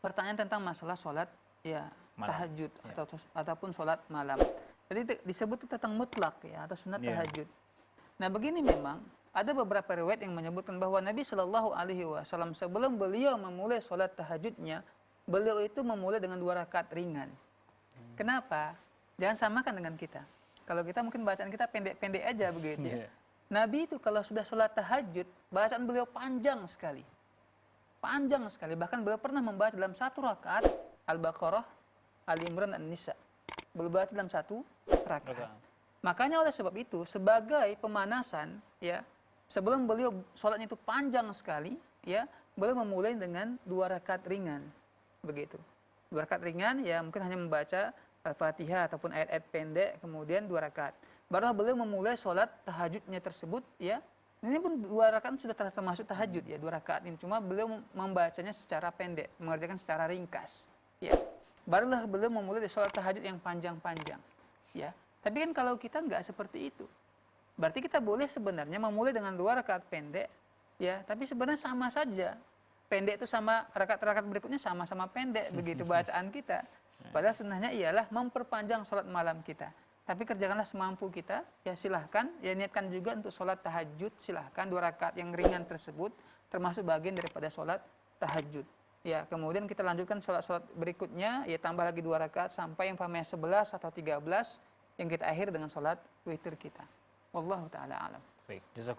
pertanyaan tentang masalah sholat ya Malam. tahajud Ya. ataupun sholat malam. Jadi disebut tentang mutlak ya atau sunat Ya. tahajud. Nah begini memang ada beberapa riwayat yang menyebutkan bahwa Nabi Shallallahu Alaihi Wasallam sebelum beliau memulai sholat tahajudnya, beliau itu memulai dengan 2 rakaat ringan. Kenapa? Jangan samakan dengan kita. Kalau kita mungkin bacaan kita pendek-pendek aja begitu ya. Iya. Nabi itu kalau sudah sholat tahajud, bacaan beliau panjang sekali. Panjang sekali. Bahkan beliau pernah membaca dalam 1 rakaat Al-Baqarah, Ali Imran, dan An-Nisa. Beliau baca dalam 1 rakaat. Makanya oleh sebab itu, sebagai pemanasan, ya, sebelum beliau sholatnya itu panjang sekali, ya, beliau memulai dengan 2 rakaat ringan, begitu. 2 rakaat ringan, ya, mungkin hanya membaca Al-Fatihah ataupun ayat-ayat pendek, kemudian 2 rakaat. Barulah beliau memulai sholat tahajudnya tersebut, ya. Ini pun 2 rakaat sudah termasuk tahajud, ya, 2 rakaat ini. Cuma beliau membacanya secara pendek, mengerjakan secara ringkas, ya. Barulah beliau memulai sholat tahajud yang panjang-panjang, ya. Tapi kan kalau kita nggak seperti itu, berarti kita boleh sebenarnya memulai dengan 2 rakaat pendek, ya. Tapi sebenarnya sama saja, pendek itu sama rakaat-rakaat berikutnya sama-sama pendek begitu bacaan kita. Padahal sunnahnya ialah memperpanjang sholat malam kita. Tapi kerjakanlah semampu kita, ya silahkan, ya niatkan juga untuk sholat tahajud, silahkan 2 rakaat yang ringan tersebut termasuk bagian daripada sholat tahajud. Ya, kemudian kita lanjutkan sholat-sholat berikutnya, ya tambah lagi 2 rakaat sampai yang pahamnya 11 atau 13 yang kita akhir dengan sholat witir kita. Wallahu ta'ala alam. Baik,